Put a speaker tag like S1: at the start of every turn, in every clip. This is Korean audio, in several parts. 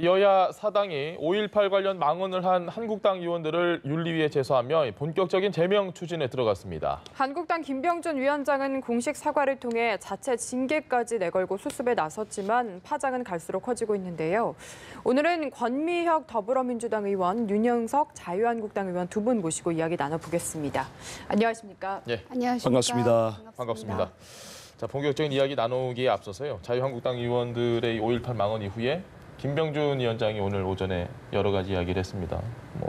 S1: 여야 사당이 5.18 관련 망언을 한 한국당 의원들을 윤리위에 제소하며 본격적인 제명 추진에 들어갔습니다.
S2: 한국당 김병준 위원장은 공식 사과를 통해 자체 징계까지 내걸고 수습에 나섰지만 파장은 갈수록 커지고 있는데요. 오늘은 권미혁 더불어민주당 의원, 윤영석 자유한국당 의원 두 분 모시고 이야기 나눠보겠습니다. 안녕하십니까?
S1: 네,
S3: 안녕하십니까?
S1: 반갑습니다. 자, 본격적인 이야기 나누기에 앞서서요. 자유한국당 의원들의 5.18 망언 이후에 김병준 위원장이 오늘 오전에 여러 가지 이야기를 했습니다.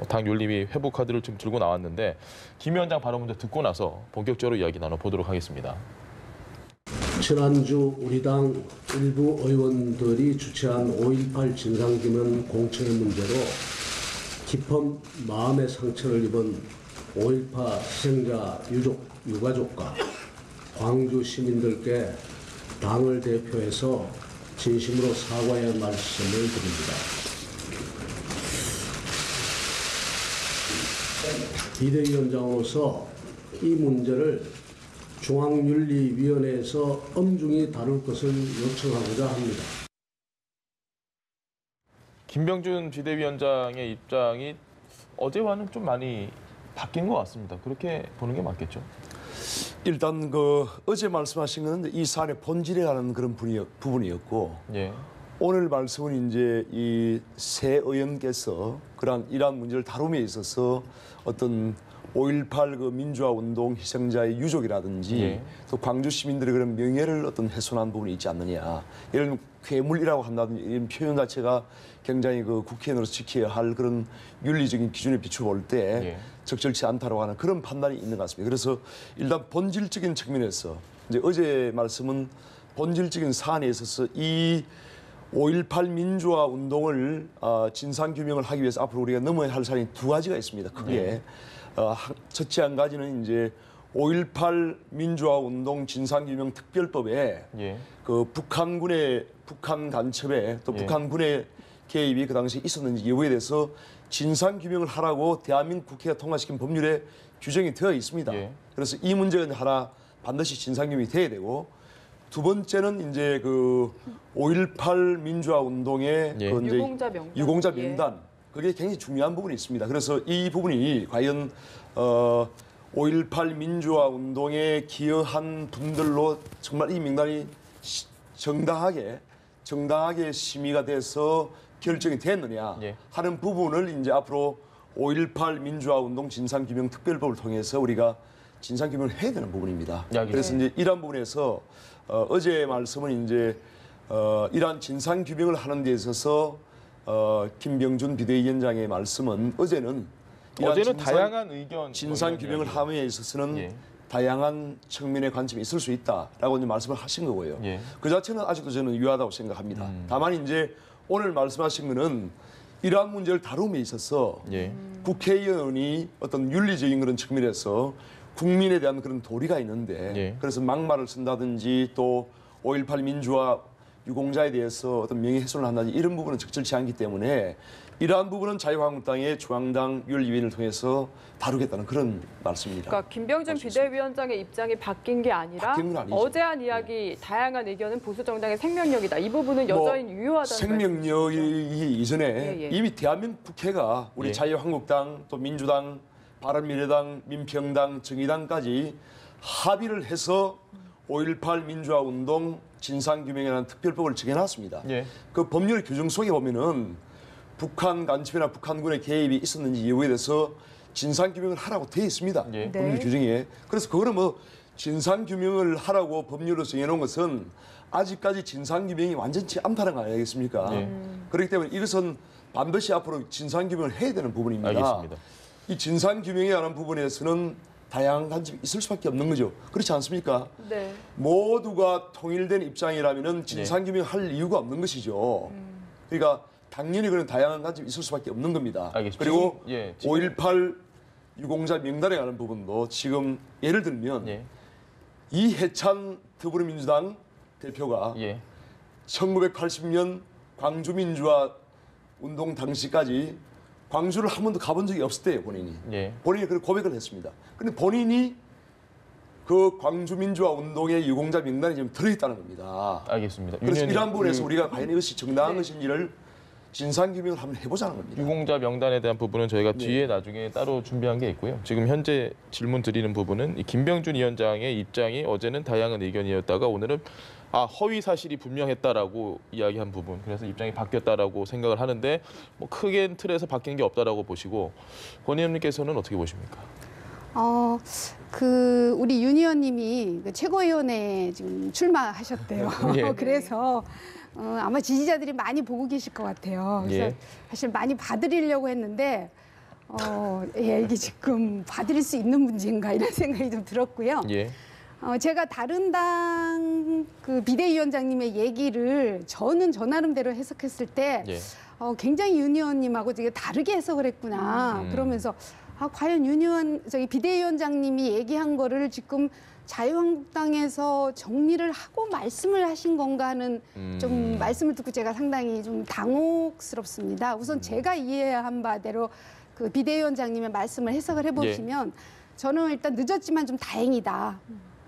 S1: 당 윤리위 회부 카드를 지금 들고 나왔는데 김 위원장 발언 먼저 듣고 나서 본격적으로 이야기 나눠보도록 하겠습니다.
S4: 지난주 우리 당 일부 의원들이 주최한 5.18 진상규명 공청회 문제로 깊은 마음의 상처를 입은 5.18 희생자 유가족과 광주 시민들께 당을 대표해서 진심으로 사과의 말씀을 드립니다. 비대위원장으로서 이 문제를 중앙윤리위원회에서 엄중히 다룰 것을 요청하고자 합니다.
S1: 김병준 비대위원장의 입장이 어제와는 좀 많이 바뀐 것 같습니다. 그렇게 보는 게 맞겠죠?
S3: 일단 어제 말씀하신 것은 이 사안의 본질에 관한 그런 부분이었고,
S1: 예.
S3: 오늘 말씀은 이제 이 새 의원께서 이러한 문제를 다룸에 있어서 어떤 5.18 민주화 운동 희생자의 유족이라든지
S1: 예.
S3: 또 광주 시민들의 그런 명예를 어떤 훼손한 부분이 있지 않느냐, 이런 괴물이라고 한다든지 이런 표현 자체가 굉장히 국회의원으로서 지켜야 할 그런 윤리적인 기준에 비추어 볼 때
S1: 예.
S3: 적절치 않다고 하는 그런 판단이 있는 것 같습니다. 그래서 일단 본질적인 측면에서 이제 어제 말씀은 본질적인 사안에 있어서 이 5.18 민주화 운동을 진상규명을 하기 위해서 앞으로 우리가 넘어야 할 사안이 두 가지가 있습니다. 크게. 첫째 한 가지는 이제 5.18 민주화 운동 진상규명 특별법에
S1: 예.
S3: 북한 간첩에 또
S1: 예.
S3: 북한군의 개입이 그 당시에 있었는지 여부에 대해서 진상규명을 하라고 대한민국 국회가 통과시킨 법률에 규정이 되어 있습니다.
S1: 예.
S3: 그래서 이 문제는 하나 반드시 진상규명이 돼야 되고, 두 번째는 이제 5.18 민주화 운동의
S1: 예.
S2: 유공자
S3: 명단. 그게 굉장히 중요한 부분이 있습니다. 그래서 이 부분이 과연 5.18 민주화 운동에 기여한 분들로 정말 이 명단이 정당하게 심의가 돼서 결정이 됐느냐
S1: 예. 하는
S3: 부분을 이제 앞으로 5.18 민주화 운동 진상규명 특별법을 통해서 우리가 진상규명을 해야 되는 부분입니다. 그래서 이제 이러한 부분에서 어제 말씀은 이제 이러한 진상규명을 하는 데 있어서 김병준 비대위원장의 말씀은 어제는
S1: 다양한 의견
S3: 진상규명을 함에 있어서는
S1: 예.
S3: 다양한 측면의 관점이 있을 수 있다라고 이제 말씀을 하신 거고요.
S1: 예.
S3: 그 자체는 아직도 저는 유효하다고 생각합니다. 다만 이제 오늘 말씀하신 거는 이러한 문제를 다룸에 있어서
S1: 예.
S3: 국회의원이 어떤 윤리적인 그런 측면에서 국민에 대한 그런 도리가 있는데
S1: 예.
S3: 그래서 막말을 쓴다든지 또 5.18 민주화 유공자에 대해서 어떤 명예훼손을 한다든지 이런 부분은 적절치 않기 때문에 이러한 부분은 자유한국당의 중앙당 윤리위원회를 통해서 다루겠다는 그런 말씀입니다.
S2: 그러니까 김병준 비대위원장의 입장이 바뀐 게 아니라
S3: 바뀐 건 아니죠.
S2: 어제 한 이야기, 다양한 의견은 보수 정당의 생명력이다. 이 부분은 여전히 유효하다는
S3: 생명력이 이전에
S2: 예.
S3: 이미 대한민국 국회가 우리
S1: 예.
S3: 자유한국당 또 민주당, 바른미래당, 민평당, 정의당까지 합의를 해서 5.18 민주화 운동 진상규명이라는 특별법을 정해놨습니다.
S1: 예.
S3: 그 법률 규정 속에 보면은 북한 간첩이나 북한군의 개입이 있었는지 여부에 대해서 진상규명을 하라고 되어 있습니다.
S1: 예.
S3: 법률 규정에. 그래서 그거는 진상규명을 하라고 법률로 정해놓은 것은 아직까지 진상규명이 완전치 않다는 거 아니겠습니까?
S1: 예.
S3: 그렇기 때문에 이것은 반드시 앞으로 진상규명을 해야 되는 부분입니다.
S1: 알겠습니다.
S3: 이 진상규명에 관한 부분에서는 다양한 관점이 있을 수밖에 없는 거죠. 그렇지 않습니까?
S2: 네.
S3: 모두가 통일된 입장이라면 진상규명할 이유가 없는 것이죠. 그러니까 당연히 그런 다양한 관점이 있을 수밖에 없는 겁니다.
S1: 알겠습니다.
S3: 그리고
S1: 지금
S3: 5.18 유공자 명단에 관한 부분도 지금 예를 들면
S1: 예.
S3: 이해찬 더불어민주당 대표가
S1: 예.
S3: 1980년 광주민주화 운동 당시까지 광주를 한 번도 가본 적이 없었대요, 본인이.
S1: 예.
S3: 본인이 그 고백을 했습니다. 그런데 본인이 그 광주민주화 운동의 유공자 명단에 지금 들어있다는 겁니다.
S1: 알겠습니다.
S3: 그래서
S1: 윤
S3: 이러한 부분에서
S1: 의원님,
S3: 우리가 과연 이것이 정당한 것인지를 진상규명을 한번 해보자는 겁니다.
S1: 유공자 명단에 대한 부분은 저희가
S3: 네.
S1: 뒤에 나중에 따로 준비한 게 있고요. 지금 현재 질문 드리는 부분은 이 김병준 위원장의 입장이 어제는 다양한 의견이었다가 오늘은 허위 사실이 분명했다라고 이야기한 부분. 그래서 입장이 바뀌었다라고 생각을 하는데 뭐 크게 틀에서 바뀐 게 없다라고 보시고 권 의원님께서는 어떻게 보십니까?
S5: 우리 윤 의원님이 그 최고위원회에 지금 출마하셨대요.
S1: 예.
S5: 그래서 아마 지지자들이 많이 보고 계실 것 같아요. 그래서
S1: 예.
S5: 사실 많이 봐드리려고 했는데 이게 지금 봐드릴 수 있는 문제인가 이런 생각이 좀 들었고요.
S1: 예.
S5: 제가 다른 당 그 비대위원장님의 얘기를 저는 저 나름대로 해석했을 때
S1: 예.
S5: 굉장히 윤 의원님하고 되게 다르게 해석을 했구나. 그러면서 과연 윤 의원, 비대위원장님이 얘기한 거를 지금 자유한국당에서 정리를 하고 말씀을 하신 건가 하는 좀 말씀을 듣고 제가 상당히 좀 당혹스럽습니다. 우선 제가 이해한 바대로 그 비대위원장님의 말씀을 해석을 해보시면 저는 일단 늦었지만 좀 다행이다.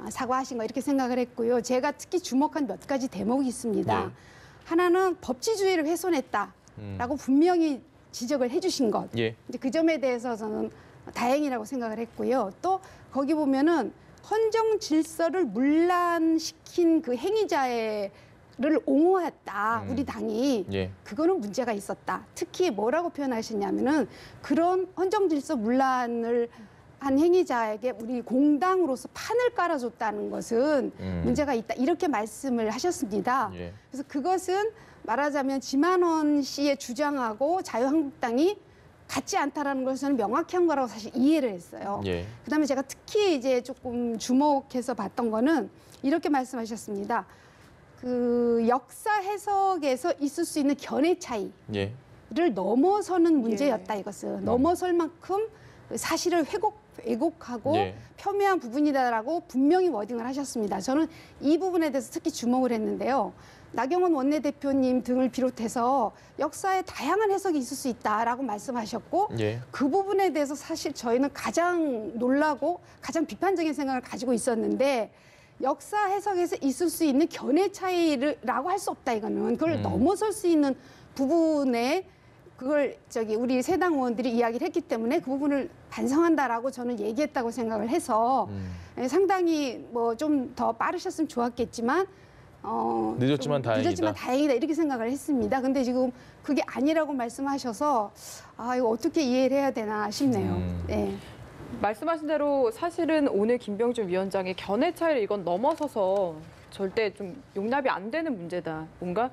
S5: 사과하신 거 이렇게 생각을 했고요. 제가 특히 주목한 몇 가지 대목이 있습니다.
S1: 예.
S5: 하나는 법치주의를 훼손했다라고 분명히 지적을 해주신 것.
S1: 예.
S5: 이제 그 점에 대해서 저는 다행이라고 생각을 했고요. 또 거기 보면은 헌정 질서를 문란시킨 그 행위자를 옹호했다. 우리 당이.
S1: 예.
S5: 그거는 문제가 있었다. 특히 뭐라고 표현하시냐면은 그런 헌정 질서 문란을 한 행위자에게 우리 공당으로서 판을 깔아줬다는 것은 문제가 있다. 이렇게 말씀을 하셨습니다.
S1: 예.
S5: 그래서 그것은 말하자면 지만원 씨의 주장하고 자유한국당이 같지 않다라는 것을 저는 명확히 한 거라고 사실 이해를 했어요.
S1: 예.
S5: 그다음에 제가 특히 이제 조금 주목해서 봤던 거는 이렇게 말씀하셨습니다. 그 역사 해석에서 있을 수 있는 견해 차이를
S1: 예.
S5: 넘어서는 문제였다 이것은. 넘어설 만큼 사실을 왜곡하고
S1: 예.
S5: 폄훼한 부분이다라고 분명히 워딩을 하셨습니다. 저는 이 부분에 대해서 특히 주목을 했는데요. 나경원 원내대표님 등을 비롯해서 역사에 다양한 해석이 있을 수 있다라고 말씀하셨고
S1: 예.
S5: 그 부분에 대해서 사실 저희는 가장 놀라고 가장 비판적인 생각을 가지고 있었는데 역사 해석에서 있을 수 있는 견해 차이라고 할 수 없다 이거는 그걸 넘어설 수 있는 부분에 그걸 우리 새 당 의원들이 이야기를 했기 때문에 그 부분을 반성한다라고 저는 얘기했다고 생각을 해서 상당히 뭐 좀 더 빠르셨으면 좋았겠지만
S1: 늦었지만 다행이다.
S5: 늦었지만 다행이다 이렇게 생각을 했습니다. 근데 지금 그게 아니라고 말씀하셔서 이거 어떻게 이해를 해야 되나 싶네요. 네.
S2: 말씀하신 대로 사실은 오늘 김병준 위원장의 견해 차이를 이건 넘어서서 절대 좀 용납이 안 되는 문제다. 뭔가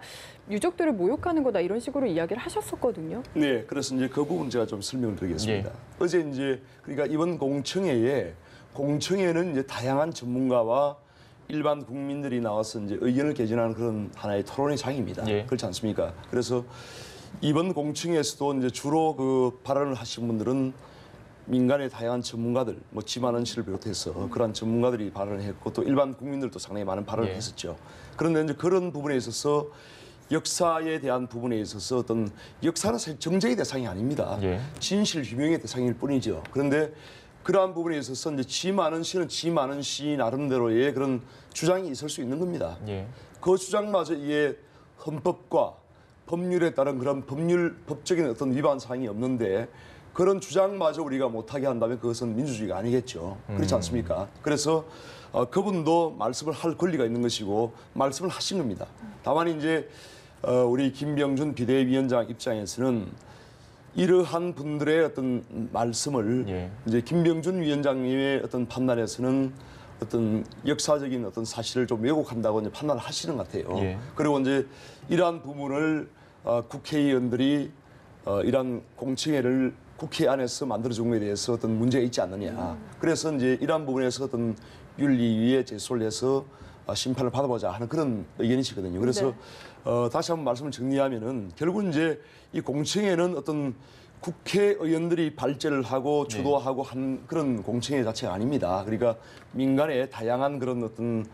S2: 유족들을 모욕하는 거다 이런 식으로 이야기를 하셨었거든요.
S3: 네, 그래서 이제 그 부분 제가 좀 설명을 드리겠습니다. 어제 이제 그러니까 이번 공청회는 이제 다양한 전문가와 일반 국민들이 나와서 이제 의견을 개진하는 그런 하나의 토론의 장입니다.
S1: 예.
S3: 그렇지 않습니까? 그래서 이번 공청회에서도 이제 주로 그 발언을 하신 분들은 민간의 다양한 전문가들, 뭐 지만원 씨를 비롯해서 그런 전문가들이 발언을 했고 또 일반 국민들도 상당히 많은 발언을
S1: 예.
S3: 했었죠. 그런데 이제 그런 부분에 있어서 역사에 대한 부분에 있어서 어떤 역사는 사실 정쟁의 대상이 아닙니다.
S1: 예.
S3: 진실 규명의 대상일 뿐이죠. 그런데 그러한 부분에 있어서 이제 지만원 씨는 지만원 씨 나름대로의 그런 주장이 있을 수 있는 겁니다.
S1: 예.
S3: 그 주장마저 이게 헌법과 법률에 따른 그런 법적인 어떤 위반 사항이 없는데 그런 주장마저 우리가 못하게 한다면 그것은 민주주의가 아니겠죠. 그렇지 않습니까? 그래서 그분도 말씀을 할 권리가 있는 것이고 말씀을 하신 겁니다. 다만 이제 우리 김병준 비대위원장 입장에서는 이러한 분들의 어떤 말씀을
S1: 예.
S3: 이제 김병준 위원장님의 어떤 판단에서는 어떤 역사적인 어떤 사실을 좀 왜곡한다고 이제 판단을 하시는 것 같아요.
S1: 예.
S3: 그리고 이제 이러한 부분을 국회의원들이 이러한 공청회를 국회 안에서 만들어준 것에 대해서 어떤 문제가 있지 않느냐. 그래서 이제 이러한 부분에서 어떤 윤리위에 제소를 해서 심판을 받아보자 하는 그런 의견이시거든요. 그래서 다시 한번 말씀을 정리하면은 결국 이제 이 공청회는 어떤 국회의원들이 발제를 하고 주도하고 한 그런 공청회 자체가 아닙니다. 그러니까 민간의 다양한 그런 어떤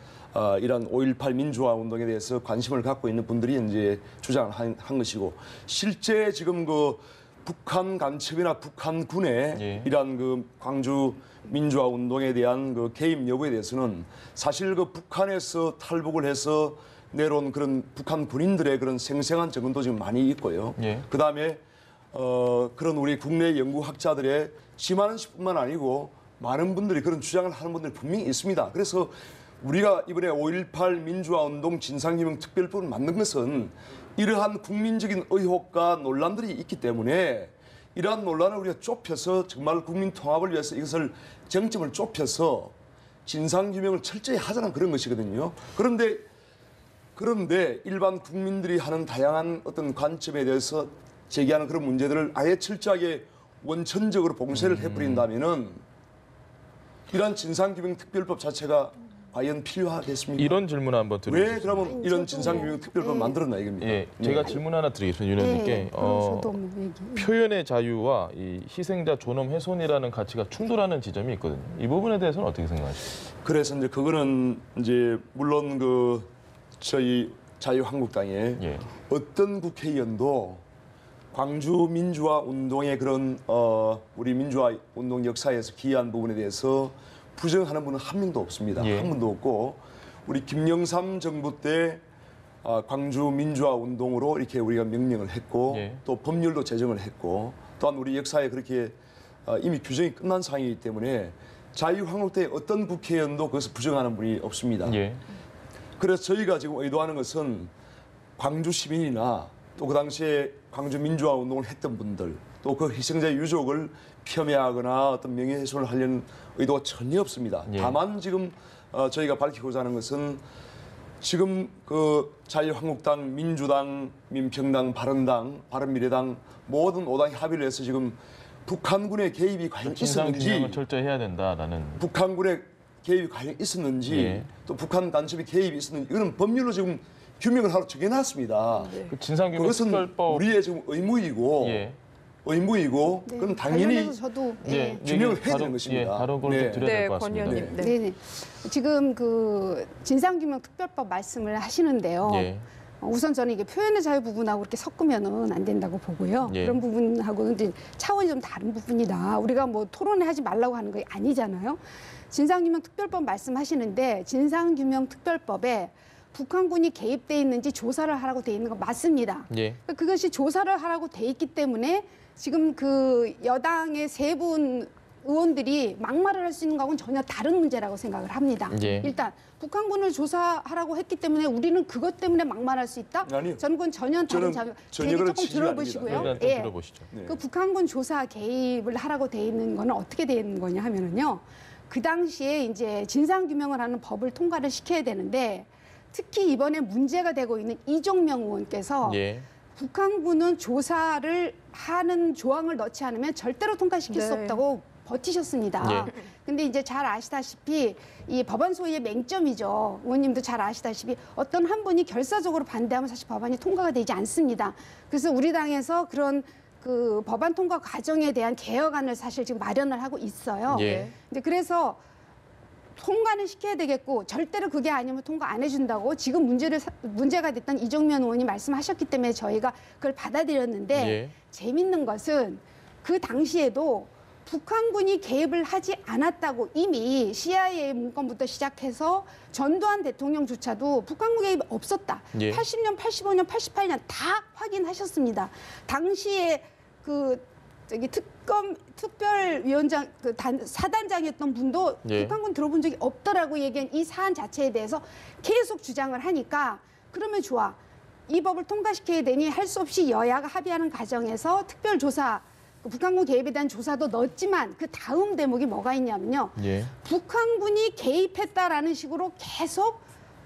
S3: 이런 5.18 민주화 운동에 대해서 관심을 갖고 있는 분들이 이제 주장을 한 것이고 실제 지금 그 북한 간첩이나 북한군의
S1: 예.
S3: 이러한 그 광주 민주화 운동에 대한 그 개입 여부에 대해서는 사실 그 북한에서 탈북을 해서 내려온 그런 북한 군인들의 그런 생생한 증언도 지금 많이 있고요.
S1: 예.
S3: 그다음에 그런 우리 국내 연구학자들의 심하는 씨뿐만 아니고 많은 분들이 그런 주장을 하는 분들이 분명히 있습니다. 그래서 우리가 이번에 5.18 민주화운동 진상규명특별법을 만든 것은 이러한 국민적인 의혹과 논란들이 있기 때문에 이러한 논란을 우리가 좁혀서 정말 국민 통합을 위해서 이것을 쟁점을 좁혀서 진상규명을 철저히 하자는 그런 것이거든요. 그런데 일반 국민들이 하는 다양한 어떤 관점에 대해서 제기하는 그런 문제들을 아예 철저하게 원천적으로 봉쇄를 해버린다면은 이러한 진상규명특별법 자체가 과연 필요하겠습니까?
S1: 이런 질문 한번
S3: 왜
S1: 드리겠습니다.
S3: 그러면 이런 진상규명특별법 만들었나 이겁니다.
S1: 예, 제가 질문 하나 드리겠습니다. 윤 의원님께.
S5: 저도 뭐 얘기.
S1: 표현의 자유와 이 희생자 존엄 훼손이라는 가치가 충돌하는 지점이 있거든요. 이 부분에 대해서는 어떻게 생각하십니까?
S3: 그래서 이제 그거는 이제 물론 그 저희 자유한국당의
S1: 예.
S3: 어떤 국회의원도 광주 민주화 운동의 그런 우리 민주화 운동 역사에서 기여한 부분에 대해서 부정하는 분은 한 명도 없습니다.
S1: 예.
S3: 한 분도 없고 우리 김영삼 정부 때 광주 민주화 운동으로 이렇게 우리가 명령을 했고
S1: 예.
S3: 또 법률도 제정을 했고 또한 우리 역사에 그렇게 이미 규정이 끝난 상황이기 때문에 자유한국당의 어떤 국회의원도 그것을 부정하는 분이 없습니다.
S1: 예.
S3: 그래서 저희가 지금 의도하는 것은 광주 시민이나 또 그 당시에 광주 민주화 운동을 했던 분들 또 그 희생자의 유족을 폄훼하거나 어떤 명예훼손을 하려는 의도가 전혀 없습니다.
S1: 예.
S3: 다만 지금 저희가 밝히고자 하는 것은 지금 그 자유한국당, 민주당, 민평당, 바른당, 바른미래당 모든 5당이 합의를 해서 지금 북한군의 개입이 과연
S1: 진상규명을
S3: 있었는지
S1: 철저히 해야 된다라는.
S3: 북한군의 개입이 과연 있었는지
S1: 예.
S3: 또 북한 간첩의 개입이 있었는지 이거는 법률로 지금 규명을 하러 정해놨습니다.
S1: 그 진상규명
S3: 그것은
S1: 특별법.
S3: 우리의 지금 의무이고
S1: 예.
S3: 그럼 당연히
S5: 관련해서 저도
S1: 예.
S3: 규명을
S1: 얘기
S3: 해야
S1: 바로-
S3: 되는 것입니다.
S1: 예, 바로 그걸
S3: 네.
S1: 좀 드려야 될
S2: 네,
S1: 것
S2: 권
S1: 같습니다.
S2: 의원님. 네.
S5: 네네. 지금 그 진상규명특별법 말씀을 하시는데요.
S1: 예.
S5: 우선 저는 이게 표현의 자유 부분하고 그렇게 섞으면은 안 된다고 보고요.
S1: 예.
S5: 그런 부분하고는 이제 차원이 좀 다른 부분이다. 우리가 뭐 토론을 하지 말라고 하는 게 아니잖아요. 진상규명특별법 말씀하시는데 진상규명특별법에 북한군이 개입돼 있는지 조사를 하라고 돼 있는 거 맞습니다.
S1: 예.
S5: 그것이 조사를 하라고 돼 있기 때문에 지금 그 여당의 세 분 의원들이 막말을 할 수 있는 거하고는 전혀 다른 문제라고 생각을 합니다.
S1: 예.
S5: 일단 북한군을 조사하라고 했기 때문에 우리는 그것 때문에 막말할 수 있다?
S3: 아니요.
S5: 저는 그건 전혀 다른
S3: 저는
S5: 자료.
S3: 전혀
S5: 얘기
S3: 그런
S5: 조금
S3: 취지가
S5: 들어보시고요.
S1: 일단 좀
S5: 예.
S1: 들어보시죠.
S3: 네.
S5: 그 북한군 조사 개입을 하라고 돼 있는 거는 어떻게 돼 있는 거냐 하면은요. 그 당시에 이제 진상규명을 하는 법을 통과를 시켜야 되는데 특히 이번에 문제가 되고 있는 이종명 의원께서
S1: 예.
S5: 북한군은 조사를 하는 조항을 넣지 않으면 절대로 통과시킬 수
S2: 네.
S5: 없다고 버티셨습니다.
S1: 예.
S5: 근데 이제 잘 아시다시피 이 법안 소위의 맹점이죠. 의원님도 잘 아시다시피 어떤 한 분이 결사적으로 반대하면 사실 법안이 통과가 되지 않습니다. 그래서 우리 당에서 그런 그 법안 통과 과정에 대한 개혁안을 사실 지금 마련을 하고 있어요.
S1: 예.
S5: 이제 그래서 통과는 시켜야 되겠고 절대로 그게 아니면 통과 안 해준다고 지금 문제가 됐던 이종면 의원이 말씀하셨기 때문에 저희가 그걸 받아들였는데
S1: 예.
S5: 재밌는 것은 그 당시에도 북한군이 개입을 하지 않았다고 이미 CIA 문건부터 시작해서 전두환 대통령조차도 북한군 개입이 없었다.
S1: 예.
S5: 80년, 85년, 88년 다 확인하셨습니다. 당시에 특별위원장 사단장이었던 분도
S1: 예.
S5: 북한군 들어본 적이 없다라고 얘기한 이 사안 자체에 대해서 계속 주장을 하니까 그러면 좋아. 이 법을 통과시켜야 되니 할 수 없이 여야가 합의하는 과정에서 특별조사 북한군 개입에 대한 조사도 넣었지만 그 다음 대목이 뭐가 있냐면요.
S1: 예.
S5: 북한군이 개입했다라는 식으로 계속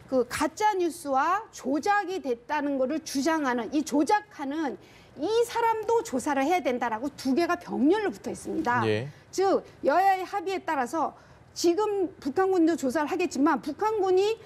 S5: 그 가짜 뉴스와 조작이 됐다는 거를 주장하는 이 조작하는 이 사람도 조사를 해야 된다라고 두 개가 병렬로 붙어 있습니다.
S1: 예.
S5: 즉 여야의 합의에 따라서 지금 북한군도 조사를 하겠지만 북한군이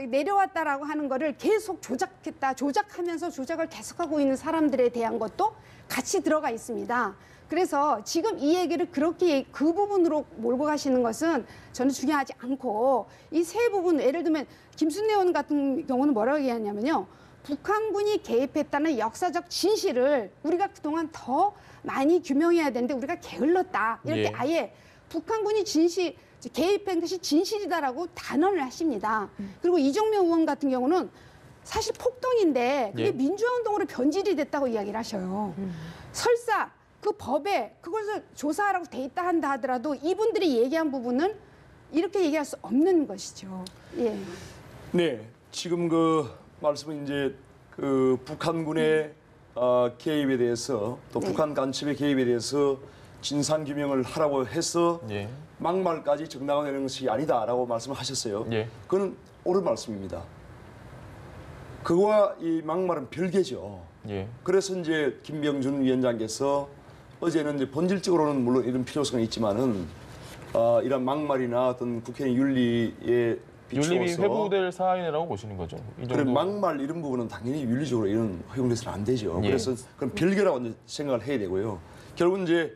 S5: 내려왔다라고 하는 거를 계속 조작하면서 조작을 계속하고 있는 사람들에 대한 것도 같이 들어가 있습니다. 그래서 지금 이 얘기를 그렇게 그 부분으로 몰고 가시는 것은 저는 중요하지 않고 이 세 부분 예를 들면 김순례 의원 같은 경우는 뭐라고 얘기하냐면요. 북한군이 개입했다는 역사적 진실을 우리가 그동안 더 많이 규명해야 되는데 우리가 게을렀다. 이렇게
S1: 예.
S5: 아예 북한군이 개입한 것이 진실이다라고 단언을 하십니다. 그리고 이정명 의원 같은 경우는 사실 폭동인데 그게
S1: 예.
S5: 민주화운동으로 변질이 됐다고 이야기를 하셔요. 설사 그 법에 그것을 조사하라고 돼 있다 한다 하더라도 이분들이 얘기한 부분은 이렇게 얘기할 수 없는 것이죠. 예.
S3: 네, 지금 그 말씀은 이제 그 북한군의 개입에 대해서 또
S5: 네.
S3: 북한 간첩의 개입에 대해서 진상 규명을 하라고 해서
S1: 예.
S3: 막말까지 정당화되는 것이 아니다라고 말씀하셨어요.
S1: 예.
S3: 그건 옳은 말씀입니다. 그와 이 막말은 별개죠.
S1: 예.
S3: 그래서 이제 김병준 위원장께서 어제는 이제 본질적으로는 물론 이런 필요성이 있지만은 이런 막말이나 어떤 국회의 윤리에
S1: 윤리위
S3: 비추어서
S1: 회부될 사안이라고 보시는 거죠. 이
S3: 그런
S1: 정도.
S3: 막말 이런 부분은 당연히 윤리적으로 이런 허용돼서는 안 되죠.
S1: 예.
S3: 그래서 그럼 별개라고 이제 생각을 해야 되고요. 결국 이제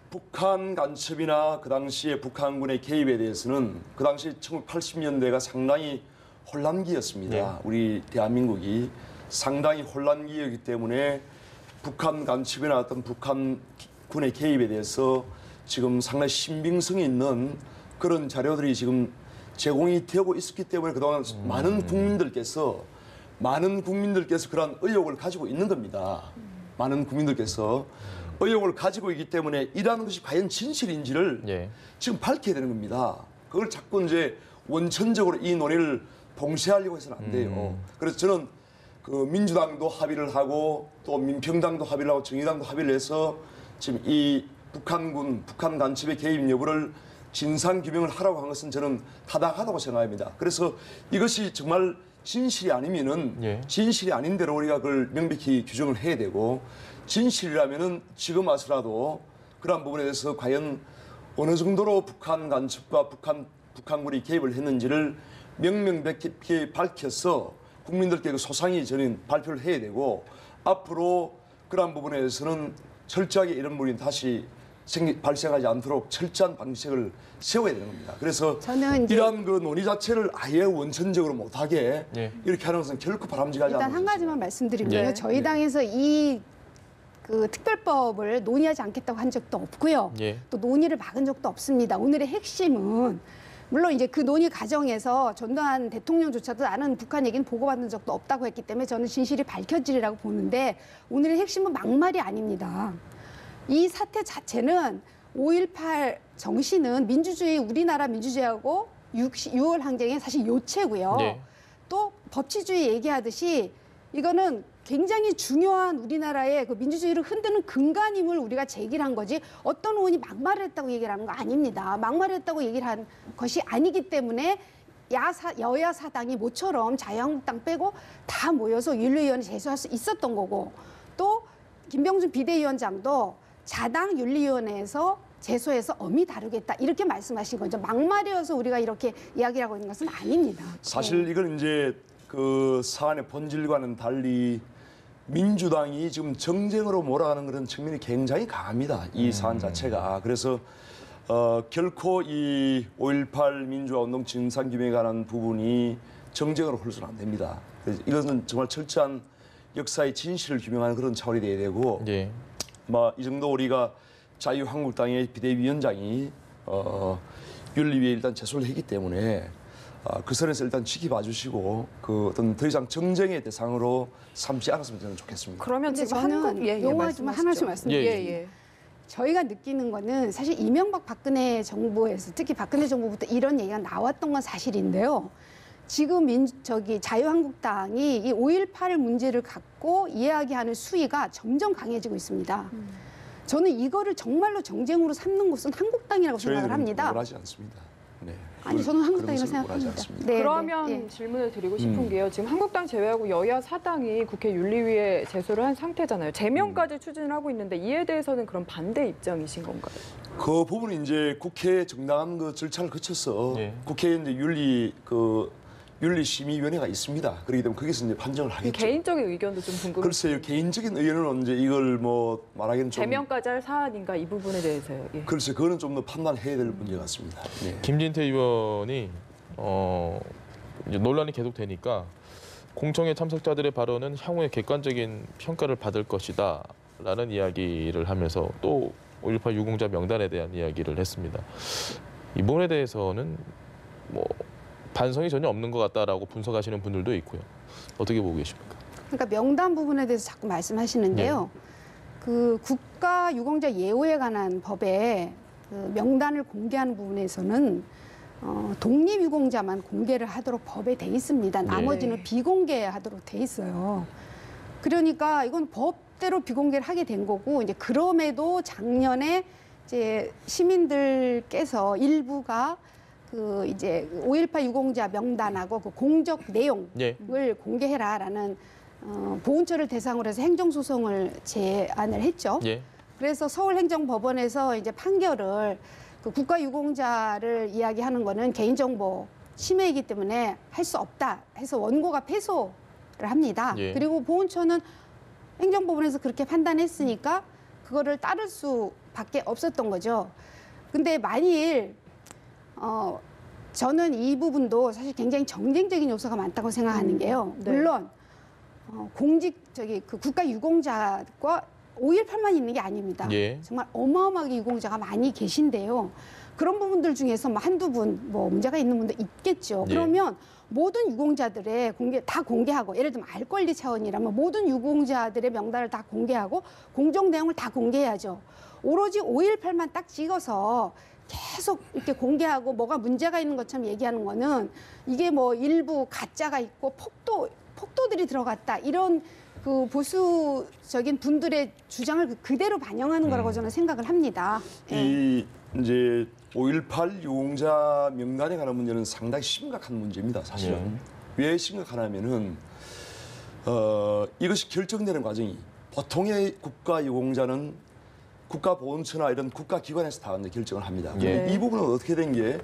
S3: 북한 간첩이나 그 당시에 북한군의 개입에 대해서는 그 당시 1980년대가 상당히 혼란기였습니다.
S1: 예.
S3: 우리 대한민국이 상당히 혼란기였기 때문에 북한 간첩이나 어떤 북한군의 개입에 대해서 지금 상당히 신빙성이 있는 그런 자료들이 지금 제공이 되고 있었기 때문에 그동안 많은 국민들께서 그런 의혹을 가지고 있는 겁니다. 많은 국민들께서 의혹을 가지고 있기 때문에 이러한 것이 과연 진실인지를
S1: 예.
S3: 지금 밝혀야 되는 겁니다. 그걸 자꾸 이제 원천적으로 이 논의를 봉쇄하려고 해서는 안 돼요. 그래서 저는 그 민주당도 합의를 하고 또 민평당도 합의를 하고 정의당도 합의를 해서 지금 이 북한 간첩의 개입 여부를 진상 규명을 하라고 한 것은 저는 타당하다고 생각합니다. 그래서 이것이 정말 진실이 아니면은
S1: 예.
S3: 진실이 아닌 대로 우리가 그걸 명백히 규정을 해야 되고 진실이라면은 지금 와서라도 그러한 부분에 대해서 과연 어느 정도로 북한 간첩과 북한군이 개입을 했는지를 명명백백히 밝혀서 국민들께 그 소상히 저는 발표를 해야 되고 앞으로 그러한 부분에 대해서는 철저하게 이런 부분이 다시 발생하지 않도록 철저한 방식을 세워야 되는 겁니다. 그래서
S5: 저는 이제
S3: 이러한 그 논의 자체를 아예 원천적으로 못하게
S1: 예.
S3: 이렇게 하는 것은 결코 바람직하지 않는
S5: 일단 한 가지만 말씀드리면요.
S1: 예.
S5: 저희 당에서 이 그 특별법을 논의하지 않겠다고 한 적도 없고요.
S1: 예.
S5: 또 논의를 막은 적도 없습니다. 오늘의 핵심은 물론 이제 그 논의 과정에서 전두환 대통령조차도 나는 북한 얘기는 보고받은 적도 없다고 했기 때문에 저는 진실이 밝혀지리라고 보는데 오늘의 핵심은 막말이 아닙니다. 이 사태 자체는 5.18 정신은 민주주의, 우리나라 민주주의하고 6월 항쟁의 사실 요체고요.
S1: 네.
S5: 또 법치주의 얘기하듯이 이거는 굉장히 중요한 우리나라의 그 민주주의를 흔드는 근간임을 우리가 제기를 한 거지 어떤 의원이 막말을 했다고 얘기를 하는 거 아닙니다. 막말을 했다고 얘기를 한 것이 아니기 때문에 여야 사당이 모처럼 자유한국당 빼고 다 모여서 윤리위원회 제소할 수 있었던 거고 또 김병준 비대위원장도 자당 윤리위원회에서 제소해서 엄히 다루겠다 이렇게 말씀하신 거죠. 막말이어서 우리가 이렇게 이야기를 하고 있는 것은 아닙니다.
S3: 사실 이건 이제 그 사안의 본질과는 달리 민주당이 지금 정쟁으로 몰아가는 그런 측면이 굉장히 강합니다. 이 사안 자체가. 그래서 결코 이 5.18 민주화운동 진상규명에 관한 부분이 정쟁으로 흘러서는 안 됩니다. 그래서 이것은 정말 철저한 역사의 진실을 규명하는 그런 차원이 돼야 되고
S1: 예.
S3: 이 정도 우리가 자유한국당의 비대위원장이 윤리위에 일단 제소를 했기 때문에 그 선에서 일단 지켜봐 주시고 그 어떤 더 이상 정쟁의 대상으로 삼지 않았으면 저는 좋겠습니다.
S2: 그러면
S5: 근데
S2: 지금
S5: 저는
S2: 한국
S5: 용어 좀 하나씩 말씀드릴게요.
S2: 예.
S5: 저희가 느끼는 거는 사실 이명박 박근혜 정부에서 특히 박근혜 정부부터 이런 얘기가 나왔던 건 사실인데요. 지금 자유한국당이 이 5.18 문제를 갖고 이야기하는 수위가 점점 강해지고 있습니다. 저는 이거를 정말로 정쟁으로 삼는 곳은 한국당이라고 생각을 합니다.
S3: 원하지 않습니다. 네.
S5: 아니 저는 한국당이라고
S3: 그런 것을 원하지
S5: 생각합니다.
S3: 않습니다.
S5: 네,
S2: 그러면
S5: 네, 예.
S2: 질문을 드리고 싶은 게요. 지금 한국당 제외하고 여야 사당이 국회 윤리위에 제소를 한 상태잖아요. 제명까지 추진을 하고 있는데 이에 대해서는 그럼 반대 입장이신 건가요?
S3: 그 부분은 이제 국회 정당한 그 절차를 거쳐서
S1: 예.
S3: 국회에 이제 윤리심의위원회가 있습니다. 그렇기 때문에 거기서 이제 판정을 하겠죠.
S2: 개인적인 의견도 좀 궁금해요.
S3: 글쎄요, 개인적인 의견은 이제 이걸 뭐 말하기는 좀
S2: 제명까지 할 사안인가 이 부분에 대해서요. 예.
S3: 글쎄 그거는 좀 더 판단해야 될 문제 같습니다. 네.
S1: 김진태 의원이 이제 논란이 계속되니까 공청회 참석자들의 발언은 향후에 객관적인 평가를 받을 것이다라는 이야기를 하면서 또 5.18 유공자 명단에 대한 이야기를 했습니다. 이 부분에 대해서는 뭐 반성이 전혀 없는 것 같다라고 분석하시는 분들도 있고요. 어떻게 보고 계십니까?
S5: 그러니까 명단 부분에 대해서 자꾸 말씀하시는데요. 그 국가 유공자 예우에 관한 법에 그 명단을 공개하는 부분에서는 독립 유공자만 공개를 하도록 법에 돼 있습니다. 나머지는 비공개하도록 돼 있어요. 그러니까 이건 법대로 비공개를 하게 된 거고 이제 그럼에도 작년에 이제 시민들께서 일부가 그 이제 5.18 유공자 명단하고 그 공적 내용을 공개해라라는 보훈처를 대상으로 해서 행정소송을 제안을 했죠. 그래서 서울행정법원에서 이제 판결을 그 국가유공자를 이야기하는 거는 개인정보 침해이기 때문에 할 수 없다 해서 원고가 패소를 합니다. 그리고 보훈처는 행정법원에서 그렇게 판단했으니까 그거를 따를 수밖에 없었던 거죠. 근데 만일 저는 이 부분도 사실 굉장히 정쟁적인 요소가 많다고 생각하는 게요. 물론 그 국가 유공자과 5.18만 있는 게 아닙니다. 정말 어마어마하게 유공자가 많이 계신데요. 그런 부분들 중에서 뭐 한두 분 뭐 문제가 있는 분도 있겠죠. 그러면 모든 유공자들의 다 공개하고 예를 들면 알 권리 차원이라면 모든 유공자들의 명단을 다 공개하고 공정 내용을 다 공개해야죠. 오로지 5.18만 딱 찍어서 계속 이렇게 공개하고 뭐가 문제가 있는 것처럼 얘기하는 거는 이게 뭐 일부 가짜가 있고 폭도들이 들어갔다 이런 그 보수적인 분들의 주장을 그대로 반영하는 거라고 저는 생각을 합니다.
S3: 이 이제 5.18 유공자 명단에 관한 문제는 상당히 심각한 문제입니다. 사실은 왜 심각하냐면은 이것이 결정되는 과정이 보통의 국가 유공자는 국가보훈처나 이런 국가기관에서 다 결정을 합니다. 이 부분은 어떻게 된 게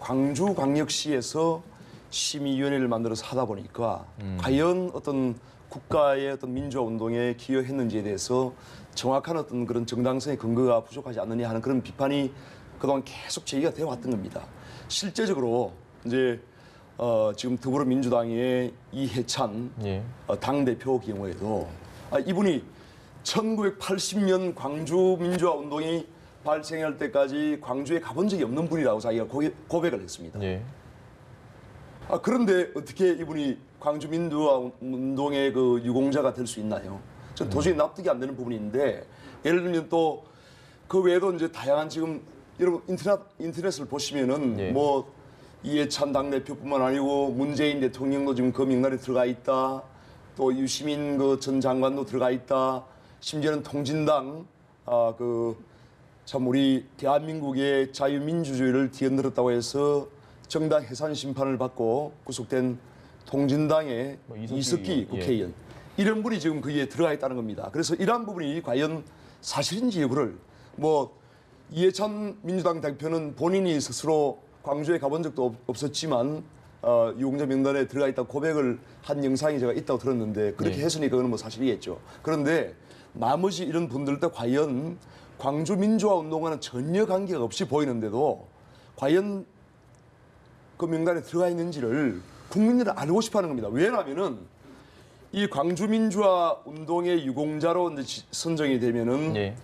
S3: 광주광역시에서 심의위원회를 만들어서 하다 보니까 과연 어떤 국가의 어떤 민주화 운동에 기여했는지에 대해서 정확한 어떤 그런 정당성의 근거가 부족하지 않느냐 하는 그런 비판이 그동안 계속 제기가 되어 왔던 겁니다. 실제적으로 이제 지금 더불어민주당의 이해찬 당대표 경우에도 이분이 1980년 광주 민주화 운동이 발생할 때까지 광주에 가본 적이 없는 분이라고 자기가 고백을 했습니다. 그런데 어떻게 이분이 광주 민주화 운동의 그 유공자가 될 수 있나요? 전 도저히 납득이 안 되는 부분인데 예를 들면 또 그 외에도 이제 다양한 지금 여러분 인터넷을 보시면은 뭐 이해찬 당대표뿐만 아니고 문재인 대통령도 지금 그 명단에 들어가 있다. 또 유시민 그 전 장관도 들어가 있다. 심지어는 통진당 참 우리 대한민국의 자유민주주의를 뒤흔들었다고 해서 정당 해산 심판을 받고 구속된 통진당의 이석기 국회의원 이런 분이 지금 거기에 들어가 있다는 겁니다. 그래서 이러한 부분이 과연 사실인지 여부를 뭐 이해찬 민주당 대표는 본인이 스스로 광주에 가본 적도 없었지만 유공자 명단에 들어가 있다 고백을 한 영상이 제가 있다고 들었는데 그렇게 했으니까 그건 뭐 사실이겠죠. 그런데 나머지 이런 분들도 과연 광주 민주화 운동과는 전혀 관계가 없이 보이는데도 과연 그 명단에 들어가 있는지를 국민들은 알고 싶어하는 겁니다. 왜냐하면은 이 광주 민주화 운동의 유공자로 이제 선정이 되면은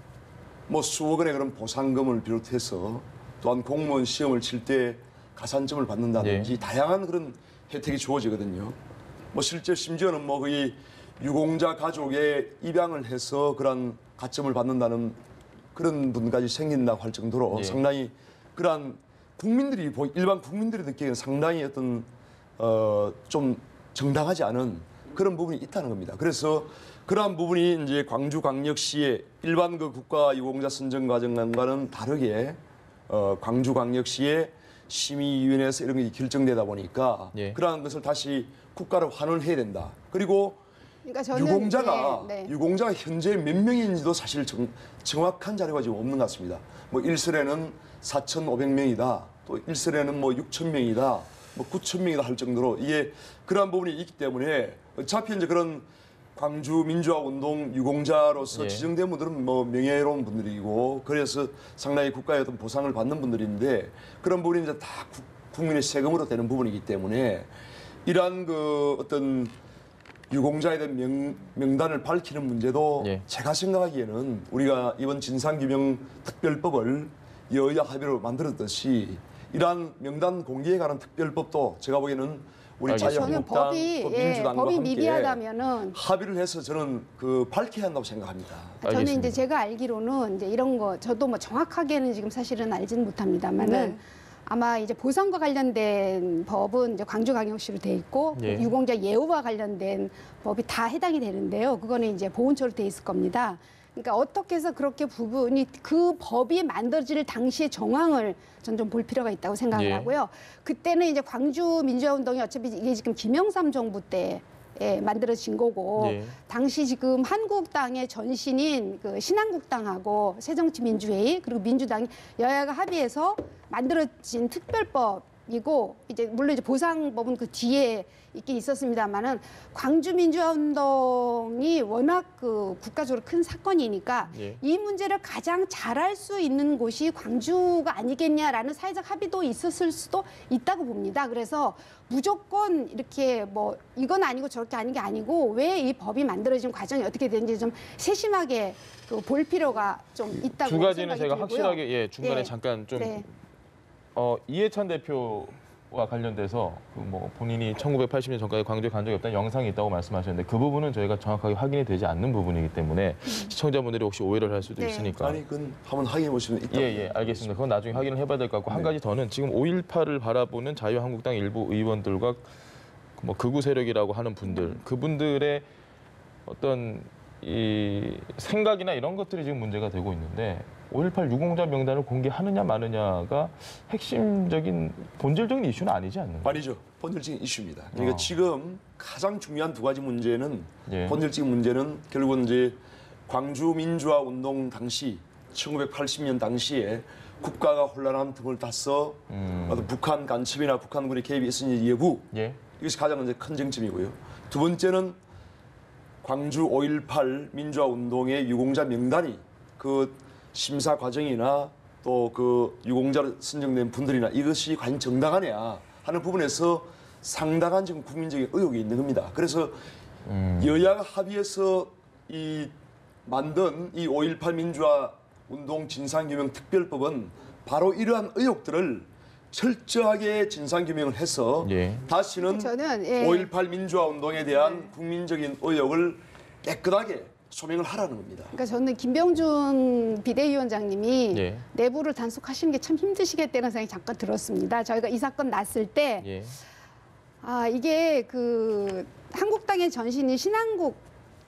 S3: 뭐 수억 원의 그런 보상금을 비롯해서 또한 공무원 시험을 칠 때 가산점을 받는다든지 다양한 그런 혜택이 주어지거든요. 뭐 실제 심지어는 뭐 거의 유공자 가족에 입양을 해서 그런 가점을 받는다는 그런 분까지 생긴다고 할 정도로 상당히 그러한 국민들이 일반 국민들이 듣기에는 상당히 어떤 좀 정당하지 않은 그런 부분이 있다는 겁니다. 그래서 그러한 부분이 이제 광주광역시의 일반 그 국가유공자 선정 과정과는 다르게 광주광역시의 심의위원회에서 이런 게 결정되다 보니까 그러한 것을 다시 국가로 환원해야 된다. 그리고
S5: 그러니까 저는
S3: 유공자가 현재 몇 명인지도 사실 정확한 자료가 지금 없는 것 같습니다. 뭐 일설에는 4,500명이다. 또 일설에는 뭐 6,000명이다. 뭐 9,000명이다 할 정도로 이게 그러한 부분이 있기 때문에 어차피 이제 그런 광주 민주화 운동 유공자로서 지정된 분들은 뭐 명예로운 분들이고 그래서 상당히 국가의 어떤 보상을 받는 분들인데 그런 부분이 이제 다 국민의 세금으로 되는 부분이기 때문에 이러한 그 어떤 유공자에 대한 명단을 밝히는 문제도
S1: 예.
S3: 제가 생각하기에는 우리가 이번 진상규명 특별법을 여야 합의로 만들었듯이 이러한 명단 공개에 관한 특별법도 제가 보기에는 우리
S1: 알겠습니다.
S5: 저는
S3: 자유한국당
S5: 법이
S3: 또
S5: 예,
S3: 민주당과
S5: 법이
S3: 함께
S5: 미비하다면은
S3: 합의를 해서 저는 그 밝혀야 한다고 생각합니다.
S5: 저는
S1: 알겠습니다.
S5: 이제 제가 알기로는 이제 이런 거 저도 뭐 정확하게는 지금 사실은 알지는 못합니다만은
S2: 네.
S5: 아마 이제 보상과 관련된 법은 이제 광주광역시로 돼 있고
S1: 예.
S5: 유공자 예우와 관련된 법이 다 해당이 되는데요. 그거는 이제 보훈처로 돼 있을 겁니다. 그러니까 어떻게 해서 그렇게 부분이 그 법이 만들어질 당시의 정황을 전 좀 볼 필요가 있다고 생각을
S1: 예.
S5: 하고요. 그때는 이제 광주 민주화운동이 어차피 이게 지금 김영삼 정부 때 만들어진 거고
S1: 예.
S5: 당시 지금 한국당의 전신인 그 신한국당하고 새정치민주회의 그리고 민주당이 여야가 합의해서 만들어진 특별법이고 이제 물론 이제 보상법은 그 뒤에 있긴 있었습니다만은 광주 민주화운동이 워낙 그 국가적으로 큰 사건이니까
S1: 예.
S5: 이 문제를 가장 잘할 수 있는 곳이 광주가 아니겠냐라는 사회적 합의도 있었을 수도 있다고 봅니다. 그래서 무조건 이렇게 뭐 이건 아니고 저렇게 아닌 게 아니고 왜 이 법이 만들어진 과정이 어떻게 되는지 좀 세심하게 그 볼 필요가 좀 있다고
S1: 두 가지는
S5: 생각이
S1: 제가
S5: 들고요.
S1: 확실하게 예, 중간에
S5: 네.
S1: 잠깐 좀
S5: 네.
S1: 이해찬 대표와 관련돼서 그 뭐 본인이 1980년 전까지 광주에 간 적이 없다는 영상이 있다고 말씀하셨는데 그 부분은 저희가 정확하게 확인이 되지 않는 부분이기 때문에 시청자분들이 혹시 오해를 할 수도
S5: 네.
S1: 있으니까.
S3: 아니 그건 한번 확인해 보시면 있다.
S1: 예, 알겠습니다. 그건 나중에 확인을 해봐야 될 것 같고 한 가지 더는 지금 5.18을 바라보는 자유한국당 일부 의원들과 뭐 극우 세력이라고 하는 분들, 그분들의 어떤 이 생각이나 이런 것들이 지금 문제가 되고 있는데 5.18 유공자 명단을 공개하느냐 마느냐가 핵심적인 본질적인 이슈는 아니지 않는가?
S3: 아니죠. 본질적인 이슈입니다. 그러니까
S1: 어.
S3: 지금 가장 중요한 두 가지 문제는
S1: 예.
S3: 본질적인 문제는 결국은 이제 광주 민주화 운동 당시 1980년 당시에 국가가 혼란한 틈을 타서 어떤 북한 간첩이나 북한군의 개입이 있었는지 여부
S1: 예.
S3: 이것이 가장 이제 큰 쟁점이고요. 두 번째는 광주 5.18 민주화 운동의 유공자 명단이 그 심사 과정이나 또 그 유공자로 선정된 분들이나 이것이 과연 정당하냐 하는 부분에서 상당한 지금 국민적인 의혹이 있는 겁니다. 그래서 여야가 합의해서 이 만든 이 5.18 민주화 운동 진상규명 특별법은 바로 이러한 의혹들을 철저하게 진상규명을 해서
S1: 예.
S3: 다시는
S5: 저는, 예.
S3: 5.18 민주화 운동에 대한 국민적인 의혹을 깨끗하게 소명을 하라는 겁니다.
S5: 그러니까 저는 김병준 비대위원장님이
S1: 예.
S5: 내부를 단속하시는 게 참 힘드시겠다는 생각이 잠깐 들었습니다. 저희가 이 사건 났을 때
S1: 예.
S5: 이게 그 한국당의 전신인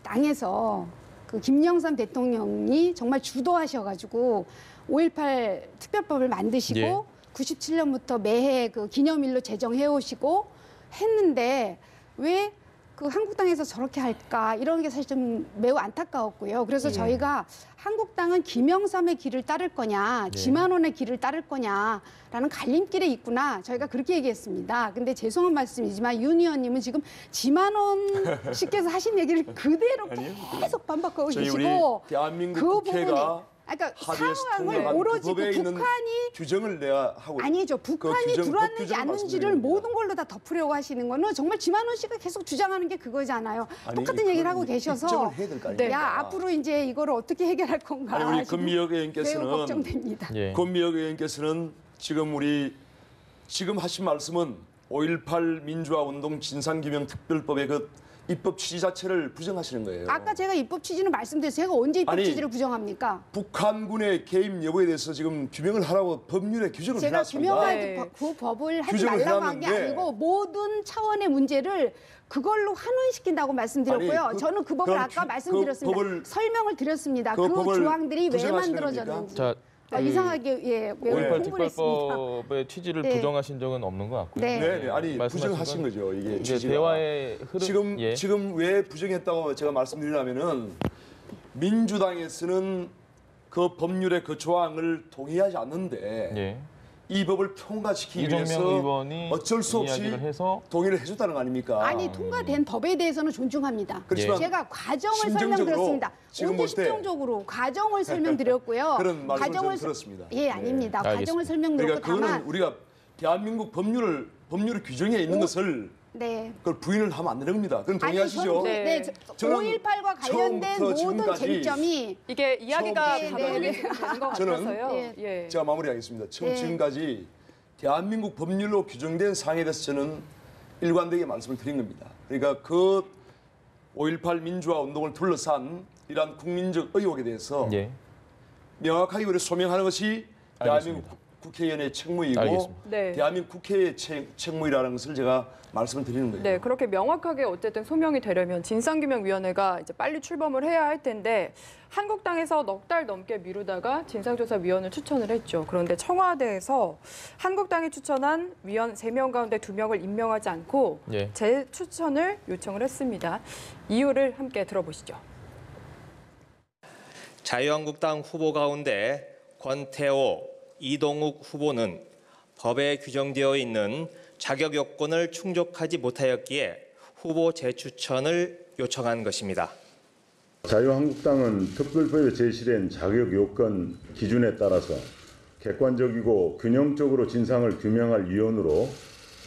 S5: 신한국당에서 그 김영삼 대통령이 정말 주도하셔가지고 5.18 특별법을 만드시고
S1: 예.
S5: 97년부터 매해 그 기념일로 제정해 오시고 했는데 왜 그 한국당에서 저렇게 할까 이런 게 사실 좀 매우 안타까웠고요. 그래서
S1: 예.
S5: 저희가 한국당은 김영삼의 길을 따를 거냐,
S1: 예.
S5: 지만원의 길을 따를 거냐라는 갈림길에 있구나. 저희가 그렇게 얘기했습니다. 근데 죄송한 말씀이지만 윤 의원님은 지금 지만원 씨께서 하신 얘기를 그대로 계속 반박하고
S3: 저희 우리
S5: 계시고
S3: 대한민국
S5: 그
S3: 국회가
S5: 그러니까
S3: 합의해서
S5: 상황을
S3: 통과한
S5: 오로지
S3: 그 법에
S5: 그
S3: 있는
S5: 북한이
S3: 규정을 내가 하고
S5: 아니죠. 북한이
S3: 규정, 법
S5: 들어왔는지
S3: 규정을
S5: 안 왔는지를
S3: 말씀드립니다.
S5: 모든 걸로 다 덮으려고 하시는 거는 정말 지만원 씨가 계속 주장하는 게 그거잖아요.
S3: 아니,
S5: 똑같은 얘기를
S3: 그건
S5: 하고 계셔서
S3: 입증을 해야 될거 아닙니까?
S5: 야 앞으로 이제 이거를 어떻게 해결할 건가.
S3: 아니, 우리
S5: 지금
S3: 금미혁
S5: 매우
S3: 의원께서는
S5: 걱정됩니다.
S1: 예.
S3: 권미혁 의원께서는 지금 하신 말씀은 5.18 민주화 운동 진상규명 특별법의 그 입법 취지 자체를 부정하시는 거예요.
S5: 아까 제가 입법 취지는 말씀드렸어요. 제가 언제 입법
S3: 아니,
S5: 취지를 부정합니까?
S3: 북한군의 개입 여부에 대해서 지금 규명을 하라고 법률에 규정을
S5: 제가
S3: 해놨습니다.
S5: 규명할
S2: 네.
S5: 그 법을 하지
S3: 규정을
S5: 말라고 한 게
S3: 해놨는데
S5: 아니고 모든 차원의 문제를 그걸로 환원시킨다고 말씀드렸고요.
S3: 아니,
S5: 저는 그 법을
S3: 그럼
S5: 아까
S3: 그
S5: 말씀드렸습니다.
S3: 법을-
S5: 설명을 드렸습니다.
S3: 그
S5: 그
S3: 법을
S5: 조항들이 왜
S3: 부정하시는
S5: 만들어졌는지.
S1: 자,
S5: 이상하게 예, 매우
S1: 5.18
S5: 흥분했습니다.
S1: 특별법의 취지를
S5: 네.
S1: 부정하신 적은 없는 것 같고요.
S5: 네.
S3: 네, 아니
S1: 말씀하신
S3: 부정하신
S1: 건
S3: 거죠. 이게
S1: 이제
S3: 취지가.
S1: 대화의 흐름
S3: 지금 왜 부정했다고 제가 말씀드리냐면은 민주당에서는 그 법률의 그 조항을 동의하지 않는데
S1: 예.
S3: 이 법을 통과시키기
S1: 이정명
S3: 위해서
S1: 의원이
S3: 어쩔 수 없이
S1: 이야기를 해서
S3: 동의를 해줬다는 거 아닙니까?
S5: 아니 통과된 법에 대해서는 존중합니다.
S3: 그렇지만
S5: 제가 과정을
S3: 심정적으로
S5: 설명드렸습니다.
S3: 지금
S5: 언제
S3: 볼 때
S5: 심정적으로 과정을 설명드렸고요.
S3: 그런 말씀을 저는
S5: 서-
S3: 들었습니다.
S5: 예,
S3: 네.
S5: 아닙니다.
S1: 알겠습니다.
S5: 과정을 설명드렸고
S3: 그러니까 그거는
S5: 다만
S3: 우리가 대한민국 법률을 규정해 있는 것을
S5: 네.
S3: 그걸 부인을 하면 안 되는 겁니다. 그건 동의하시죠?
S2: 네.
S5: 5.18과 관련된
S3: 처음부터
S5: 모든
S3: 지금까지
S5: 쟁점이
S2: 이게 이야기가
S3: 처음부터
S2: 가벼우게
S5: 지금까지
S2: 되는 것
S3: 저는
S2: 같아서요.
S5: 예.
S2: 예.
S3: 제가 마무리하겠습니다. 처음
S5: 네.
S3: 지금까지 대한민국 법률로 규정된 사항에 대해서 저는 일관되게 말씀을 드린 겁니다. 그러니까 그 5.18 민주화 운동을 둘러싼 이러한 국민적 의혹에 대해서
S1: 예.
S3: 명확하게 우리 소명하는 것이 대한민국
S1: 알겠습니다.
S3: 국회의원의 책무이고
S1: 알겠습니다.
S2: 네.
S3: 대한민국 국회의 책무이라는 것을 제가 말씀을 드리는 거예요.
S2: 네, 그렇게 명확하게 어쨌든 소명이 되려면 진상규명위원회가 이제 빨리 출범을 해야 할 텐데 한국당에서 넉 달 넘게 미루다가 진상조사위원을 추천을 했죠. 그런데 청와대에서 한국당이 추천한 위원 3명 가운데 2명을 임명하지 않고
S1: 예.
S2: 재추천을 요청을 했습니다. 이유를 함께 들어보시죠.
S6: 자유한국당 후보 가운데 권태호, 이동욱 후보는 법에 규정되어 있는 자격 요건을 충족하지 못하였기에 후보 재추천을 요청한 것입니다.
S7: 자유한국당은 특별법에 제시된 자격 요건 기준에 따라서 객관적이고 균형적으로 진상을 규명할 위원으로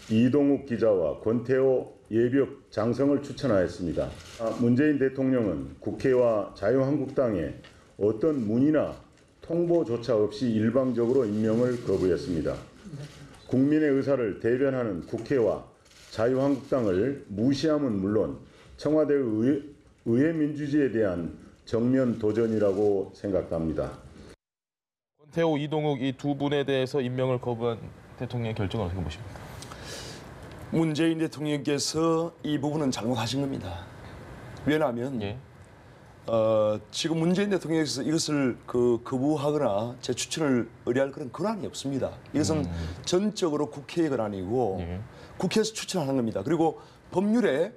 S7: 이동욱 기자와 권태호 예비역 장성을 추천하였습니다. 문재인 대통령은 국회와 자유한국당에 어떤 문의나 통보조차 없이 일방적으로 임명을 거부했습니다. 국민의 의사를 대변하는 국회와 자유한국당을 무시함은 물론 청와대의 의회 민주주의에 대한 정면 도전이라고 생각합니다.
S1: 권태호, 이동욱 이 두 분에 대해서 임명을 거부한 대통령의 결정을 어떻게 보십니까?
S3: 문재인 대통령께서 이 부분은 잘못하신 겁니다. 왜냐하면
S1: 예.
S3: 지금 문재인 대통령께서 이것을 거부하거나 재추천을 의뢰할 그런 권한이 없습니다. 이것은 전적으로 국회의 권한이고
S1: 예.
S3: 국회에서 추천하는 겁니다. 그리고 법률에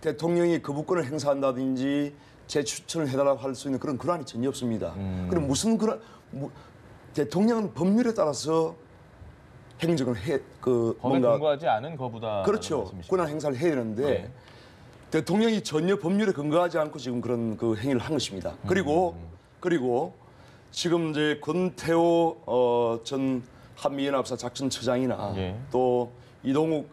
S3: 대통령이 거부권을 행사한다든지 재추천을 해달라고 할 수 있는 그런 권한이 전혀 없습니다. 그럼 무슨 권한? 대통령은 법률에 따라서 행정을
S1: 법에
S3: 뭔가
S1: 근거하지 않은 거부다.
S3: 그렇죠. 권한 행사를 해야 되는데
S1: 네.
S3: 대통령이 전혀 법률에 근거하지 않고 지금 그런 행위를 한 것입니다. 그리고 지금 이제 권태호 전 한미연합사 작전처장이나
S1: 예.
S3: 또 이동욱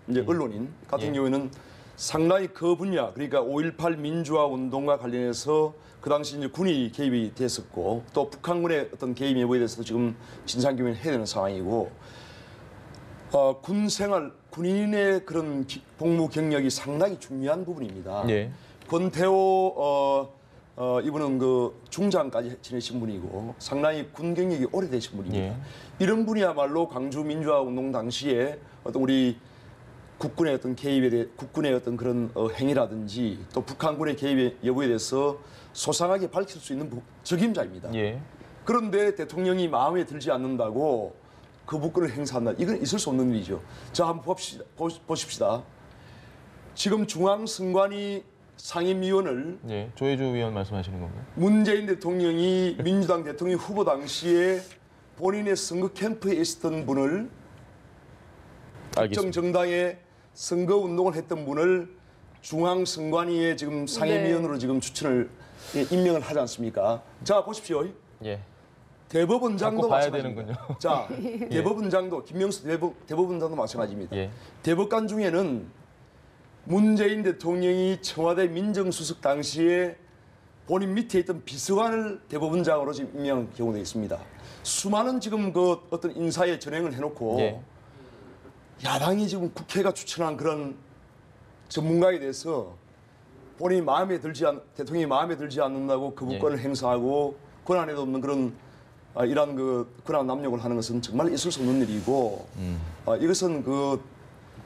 S3: 이제 언론인 같은
S1: 예.
S3: 경우에는 상당히 그 분야 그러니까 5.18 민주화 운동과 관련해서 그 당시 이제 군이 개입이 됐었고 또 북한군의 어떤 개입 여부에 대해서도 지금 진상규명을 해야 되는 상황이고 군 생활 군인의 그런 복무 경력이 상당히 중요한 부분입니다.
S1: 예.
S3: 권태호 이분은 그 중장까지 지내신 분이고 상당히 군 경력이 오래되신 분입니다.
S1: 예.
S3: 이런 분이야말로 광주 민주화 운동 당시에 어떤 우리 국군의 어떤 개입에 대해 국군의 어떤 그런 행위라든지 또 북한군의 개입 여부에 대해서 소상하게 밝힐 수 있는 적임자입니다.
S1: 예.
S3: 그런데 대통령이 마음에 들지 않는다고 거부권을 행사한다. 이건 있을 수 없는 일이죠. 자, 한번 보십시다. 지금 중앙선관위 상임위원을
S1: 예. 조혜주 위원 말씀하시는 건가요?
S3: 문재인 대통령이 민주당 대통령 후보 당시에 본인의 선거 캠프에 있었던 분을 특정
S1: 알겠습니다.
S3: 정당의 선거 운동을 했던 분을 중앙선관위에 지금 상임위원으로 지금 추천을 임명을 하지 않습니까? 자, 보십시오.
S1: 예.
S3: 대법원장도
S1: 갖고 봐야
S3: 마찬가지입니다.
S1: 되는군요.
S3: 자, 대법원장도 김명수 대법원장도 마찬가지입니다.
S1: 예.
S3: 대법관 중에는 문재인 대통령이 청와대 민정수석 당시에 본인 밑에 있던 비서관을 대법원장으로 지금 임명한 경우도 있습니다. 수많은 지금 그 어떤 인사의 전횡을 해놓고
S1: 예.
S3: 야당이 지금 국회가 추천한 그런 전문가에 대해서 본인이 대통령이 마음에 들지 않는다고 거부권을 행사하고 권한에도 없는 그런 이러한 권한 남용을 하는 것은 정말 있을 수 없는 일이고 이것은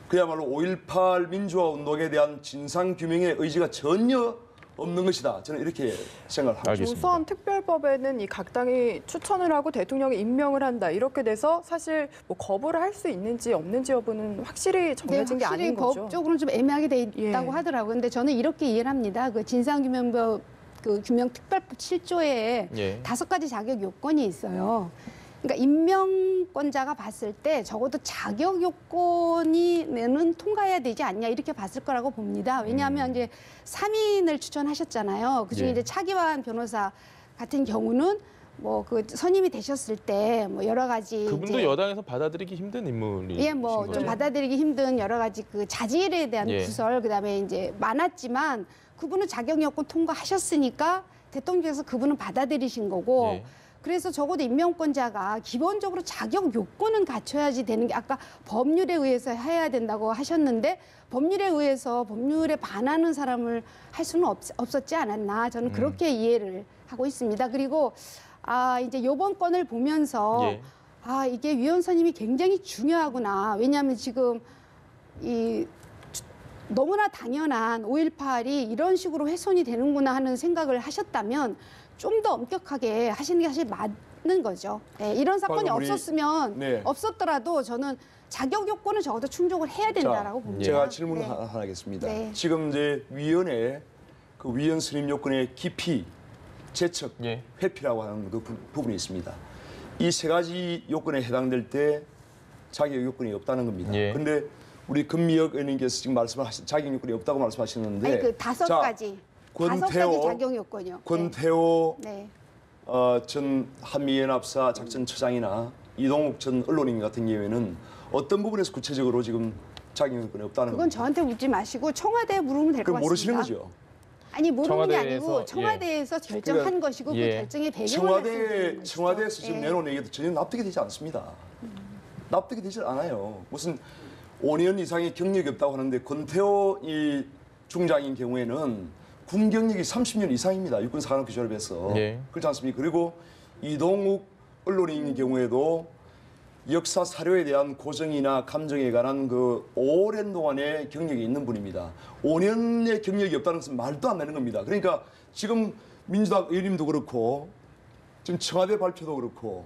S3: 그야말로 5.18 민주화 운동에 대한 진상 규명의 의지가 전혀 없는 것이다. 저는 이렇게 생각을 합니다.
S1: 알겠습니다.
S2: 우선 특별법에는 이 각 당이 추천을 하고 대통령이 임명을 한다. 이렇게 돼서 사실 뭐 거부를 할 수 있는지 없는지 여부는 확실히 정해진 게 아닌 거죠.
S5: 법적으로는 좀 애매하게 돼 있다고
S2: 예.
S5: 하더라고요. 근데 저는 이렇게 이해를 합니다. 그 진상규명법 규명특별법 7조에
S1: 예.
S5: 5가지 자격 요건이 있어요. 그러니까 임명권자가 봤을 때 적어도 자격 요건이는 통과해야 되지 않냐 이렇게 봤을 거라고 봅니다. 왜냐하면 이제 3인을 추천하셨잖아요. 그중에
S1: 예.
S5: 이제 차기환 변호사 같은 경우는 뭐 그 선임이 되셨을 때 뭐 여러 가지
S1: 그분도
S5: 이제
S1: 여당에서 받아들이기 힘든 인물이.
S5: 예, 뭐 좀 받아들이기 힘든 여러 가지 그 자질에 대한
S1: 예.
S5: 구설 그다음에 이제 많았지만 그분은 자격 요건 통과하셨으니까 대통령께서 그분은 받아들이신 거고
S1: 예.
S5: 그래서 적어도 임명권자가 기본적으로 자격 요건은 갖춰야지 되는 게 아까 법률에 의해서 해야 된다고 하셨는데 법률에 의해서 법률에 반하는 사람을 할 수는 없었지 않았나 저는 그렇게 이해를 하고 있습니다. 그리고 이제 요번 건을 보면서
S1: 예.
S5: 이게 위원 선임이 굉장히 중요하구나. 왜냐하면 지금 이 너무나 당연한 5.18이 이런 식으로 훼손이 되는구나 하는 생각을 하셨다면 좀 더 엄격하게 하시는 게 사실 맞는 거죠. 네, 이런 사건이
S3: 방금 우리-
S5: 없었으면
S3: 네.
S5: 없었더라도 저는 자격 요건을 적어도 충족을 해야 된다라고 봅니다.
S3: 제가 질문
S5: 네.
S3: 하나 하겠습니다.
S5: 네.
S3: 지금 이제 위원회 그 위원 선임 요건의 기피, 제척,
S1: 예.
S3: 회피라고 하는 그 부분이 있습니다. 이 세 가지 요건에 해당될 때 자격 요건이 없다는 겁니다.
S1: 예.
S3: 그런데 우리 금미혁 의원님께서 지금 말씀하신 자격 요건이 없다고 말씀하시는데
S5: 아니 그 다섯
S3: 자,
S5: 가지 자격 요건이요.
S3: 권태호
S5: 네.
S3: 전 한미연합사 작전처장이나 이동욱 전 언론인 같은 경우에는 어떤 부분에서 구체적으로 지금 자격 요건이 없다는
S5: 그건
S3: 겁니다.
S5: 저한테 묻지 마시고 청와대에 물으면 될 것
S3: 그럼
S5: 같습니다.
S3: 모르시는 거죠?
S5: 아니 모르는 게
S1: 청와대에서,
S5: 아니고 청와대에서 결정한
S3: 그러니까,
S5: 것이고
S1: 예.
S5: 그 결정의 배경을 말씀드리는 것이죠.
S3: 청와대에서 지금
S5: 예.
S3: 내놓은 얘기도 전혀 납득이 되지 않습니다. 납득이 되지 않아요. 무슨 5년 이상의 경력이 없다고 하는데 권태호 이 중장인 경우에는 군 경력이 30년 이상입니다. 육군사관학교 졸업해서.
S1: 예.
S3: 그렇지 않습니까? 그리고 이동욱 언론인의 경우에도 역사 사료에 대한 고정이나 감정에 관한 그 오랜 동안의 경력이 있는 분입니다. 5년의 경력이 없다는 것은 말도 안 되는 겁니다. 그러니까 지금 민주당 의원님도 그렇고 지금 청와대 발표도 그렇고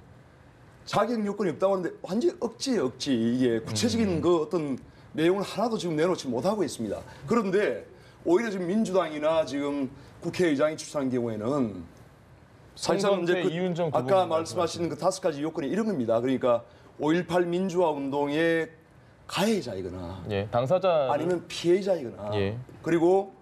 S3: 자격 요건이 없다고 하는데 완전히 억지예요, 억지. 이게 구체적인 그 어떤 내용을 하나도 지금 내놓지 못하고 있습니다. 그런데 오히려 지금 민주당이나 지금 국회의장이 추천한 경우에는 사실상 이제 그
S1: 이윤정 두
S3: 아까
S1: 분
S3: 말씀하신 그 5가지 요건이 이런 겁니다. 그러니까 5.18 민주화 운동의 가해자이거나
S1: 예. 당사자
S3: 아니면 피해자이거나
S1: 예.
S3: 그리고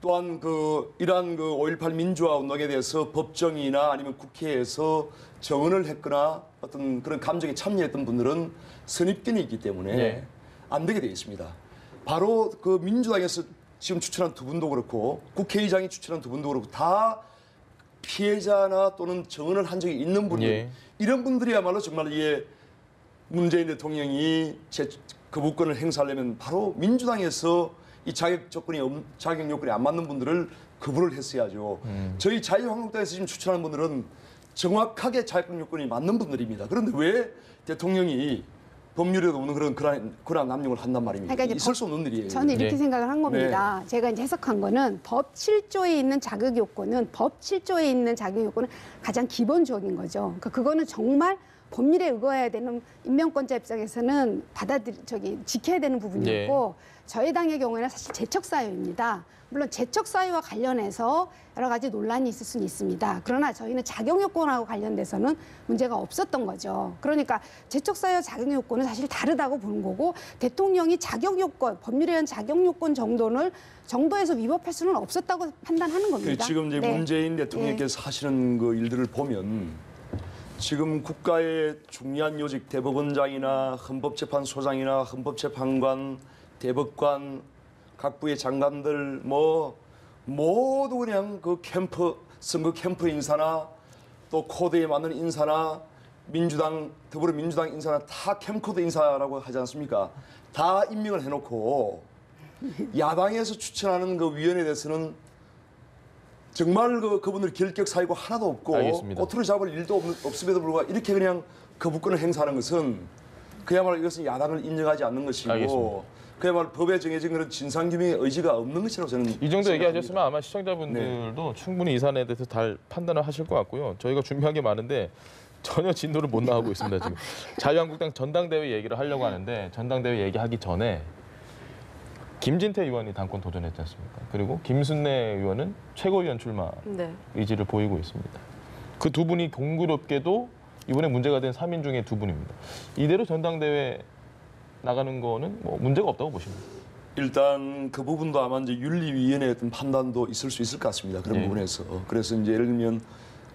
S3: 또한 그 이러한 그 5.18 민주화 운동에 대해서 법정이나 아니면 국회에서 정언을 했거나 어떤 그런 감정에 참여했던 분들은 선입견이 있기 때문에
S1: 예.
S3: 안 되게 되어 있습니다. 바로 그 민주당에서 지금 추천한 두 분도 그렇고 국회의장이 추천한 두 분도 그렇고 다 피해자나 또는 정언을 한 적이 있는 분들
S1: 예.
S3: 이런 분들이야말로 정말 이게 문재인 대통령이 거부권을 행사하려면 바로 민주당에서 이 자격 요건이 안 맞는 분들을 거부를 했어야죠. 저희 자유한국당에서 지금 추천하는 분들은 정확하게 자격 요건이 맞는 분들입니다. 그런데 왜 대통령이 법률에도 없는 그런 남용을 한단 말입니까?
S5: 그러니까 이제
S3: 있을 수 없는 일이에요.
S5: 저는 이렇게
S1: 네.
S5: 생각을 한 겁니다. 제가 이제 해석한 거는 법 7조에 있는 자격 요건은 가장 기본적인 거죠. 그러니까 그거는 정말 법률에 의거해야 되는 임명권자 입장에서는 지켜야 되는 부분이었고 저희 당의 경우에는 사실 제척 사유입니다. 물론 제척 사유와 관련해서 여러 가지 논란이 있을 수는 있습니다. 그러나 저희는 자격 요건하고 관련돼서는 문제가 없었던 거죠. 그러니까 제척 사유와 자격 요건은 사실 다르다고 보는 거고 대통령이 자격 요건, 법률에 의한 자격 요건 정도에서 위법할 수는 없었다고 판단하는 겁니다.
S3: 지금 이제
S5: 네.
S3: 문재인 대통령께서 하시는 그 일들을 보면 지금 국가의 중요한 요직 대법원장이나 헌법재판소장이나 헌법재판관, 대법관, 각 부의 장관들 모두 그냥 그 선거 캠프 인사나 또 코드에 맞는 인사나 더불어민주당 인사나 다 캠코드 인사라고 하지 않습니까? 다 임명을 해놓고 야당에서 추천하는 그 위원회에 대해서는 정말 그분들 결격 사유가 하나도 없고
S1: 알겠습니다.
S3: 꼬투리 잡을 일도 없음에도 불구하고 이렇게 그냥 거부권을 행사하는 것은 그야말로 이것은 야당을 인정하지 않는 것이고
S1: 알겠습니다.
S3: 그야말로 법에 정해진 그런 진상규명의 의지가 없는 것이라고 저는
S1: 이 정도
S3: 생각합니다.
S1: 얘기하셨으면 아마 시청자분들도 충분히 이 사안에 대해서 잘 판단을 하실 것 같고요. 저희가 준비한 게 많은데 전혀 진도를 못 나가고 있습니다. 지금 자유한국당 전당대회 얘기를 하려고 하는데 전당대회 얘기하기 전에 김진태 의원이 당권 도전했지 않습니까? 그리고 김순례 의원은 최고위원 출마
S2: 네.
S1: 의지를 보이고 있습니다. 그 두 분이 공교롭게도 이번에 문제가 된 3인 중에 두 분입니다. 이대로 전당대회 나가는 거는 뭐 문제가 없다고 보십니까?
S3: 일단 그 부분도 아마 이제 윤리위원회의 어떤 판단도 있을 수 있을 것 같습니다. 그런
S1: 네.
S3: 부분에서. 그래서 이제 예를 들면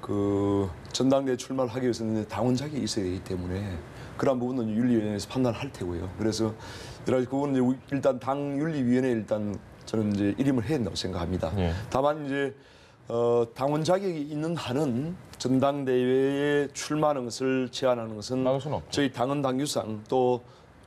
S3: 그 전당대회 출마를 하기 위해서는 당원 자격이 있어야 되기 때문에 그런 부분은 윤리위원회에서 판단을 할 테고요. 그래서 여러 가지 그거는 이제 일단 당 윤리위원회에 일단 저는 이제 일임을 해야 된다고 생각합니다.
S1: 예.
S3: 다만 이제 당원 자격이 있는 한은 전당대회에 출마하는 것을 제한하는 것은
S1: 막을 수는 없죠.
S3: 저희 당헌 당규상 또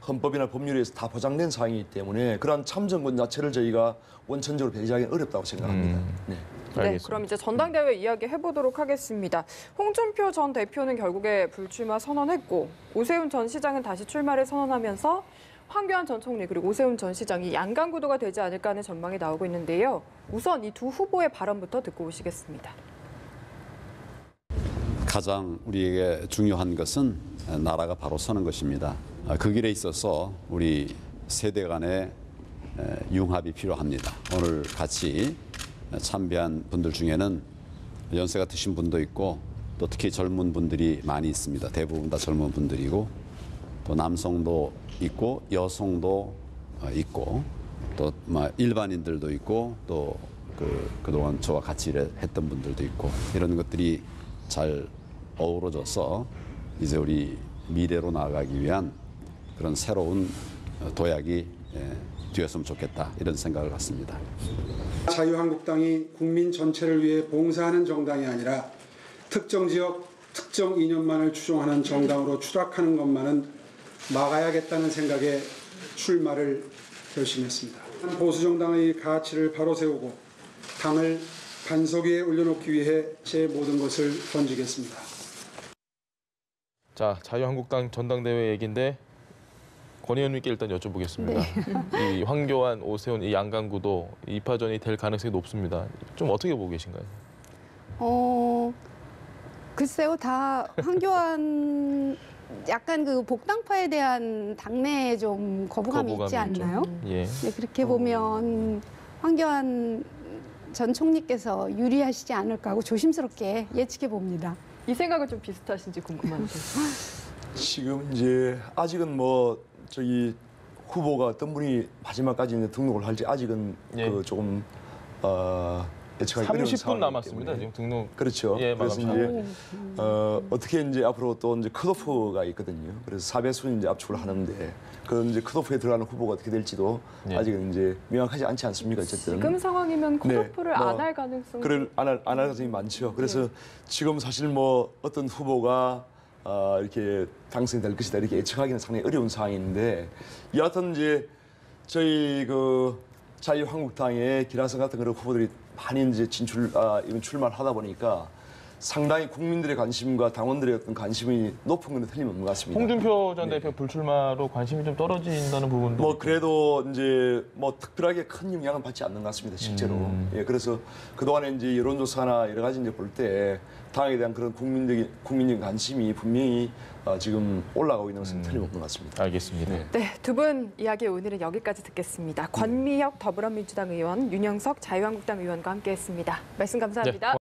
S3: 헌법이나 법률에서 다 보장된 사항이기 때문에 그러한 참정권 자체를 저희가 원천적으로 배제하기는 어렵다고 생각합니다. 네.
S2: 네,
S1: 알겠습니다.
S2: 그럼 이제 전당대회 이야기 해보도록 하겠습니다. 홍준표 전 대표는 결국에 불출마 선언했고 오세훈 전 시장은 다시 출마를 선언하면서 황교안 전 총리 그리고 오세훈 전 시장이 양강구도가 되지 않을까 하는 전망이 나오고 있는데요. 우선 이 두 후보의 발언부터 듣고 오시겠습니다.
S8: 가장 우리에게 중요한 것은 나라가 바로 서는 것입니다. 그 길에 있어서 우리 세대 간의 융합이 필요합니다. 오늘 같이 참배한 분들 중에는 연세가 드신 분도 있고 또 특히 젊은 분들이 많이 있습니다. 대부분 다 젊은 분들이고 또 남성도 있고 여성도 있고 또 일반인들도 있고 또 그동안 저와 같이 일했던 분들도 있고 이런 것들이 잘 어우러져서 이제 우리 미래로 나아가기 위한 그런 새로운 도약이 되었으면 좋겠다 이런 생각을 갖습니다.
S9: 자유한국당이 국민 전체를 위해 봉사하는 정당이 아니라 특정 지역, 특정 이념만을 추종하는 정당으로 추락하는 것만은 막아야겠다는 생각에 출마를 결심했습니다. 보수 정당의 가치를 바로 세우고 당을 반석 위에 올려놓기 위해 제 모든 것을 던지겠습니다.
S1: 자, 자유한국당 전당대회 얘기인데 권 의원님께 일단 여쭤보겠습니다. 이 황교안, 오세훈, 이 양강구도 이파전이 될 가능성이 높습니다. 좀 어떻게 보고 계신가요?
S5: 글쎄요, 다 황교안 약간 그 복당파에 대한 당내에 좀 거부감이 있지
S1: 있죠.
S5: 않나요?
S1: 예.
S5: 네, 그렇게 보면 황교안 전 총리께서 유리하시지 않을까 하고 조심스럽게 예측해 봅니다.
S2: 이 생각은 좀 비슷하신지 궁금한데.
S3: 지금 이제 아직은 뭐 저기 후보가 어떤 분이 마지막까지 이제 등록을 할지 아직은
S1: 예.
S3: 그 조금 예측하기 어려운
S1: 30분
S3: 상황이기
S1: 남았습니다.
S3: 때문에.
S1: 지금 등록.
S3: 그렇죠.
S1: 예,
S3: 그래서
S1: 마감
S3: 이제 어떻게 이제 앞으로 또 이제 컷오프가 있거든요. 그래서 4배수 이제 압축을 하는데 그 이제 컷오프에 들어가는 후보가 어떻게 될지도
S1: 예.
S3: 아직은 이제 명확하지 않지 않습니까? 어쨌든
S2: 지금 상황이면 컷오프를
S3: 뭐
S2: 안 할 가능성이
S3: 안할 가능성이 많죠. 그래서 지금 사실 뭐 어떤 후보가 이렇게 당선될 것이다 이렇게 예측하기는 상당히 어려운 상황인데 여하튼 이제 저희 그 자유한국당의 기라성 같은 그런 후보들이 많이 이제 이런 출마를 하다 보니까 상당히 국민들의 관심과 당원들의 어떤 관심이 높은 건 틀림없는 것 같습니다.
S1: 홍준표 전 대표 불출마로 관심이 좀 떨어진다는 부분도
S3: 뭐 그래도 이제 뭐 특별하게 큰 영향은 받지 않는 것 같습니다, 실제로. 예, 그래서 그 동안에 이제 여론조사나 여러 가지 이제 볼 때 당에 대한 그런 국민적인 관심이 분명히 지금 올라가고 있는 것은 틀림없는 것 같습니다.
S1: 알겠습니다.
S2: 네, 두 분 이야기 오늘은 여기까지 듣겠습니다. 권미혁 더불어민주당 의원, 윤영석 자유한국당 의원과 함께했습니다. 말씀 감사합니다.
S1: 네.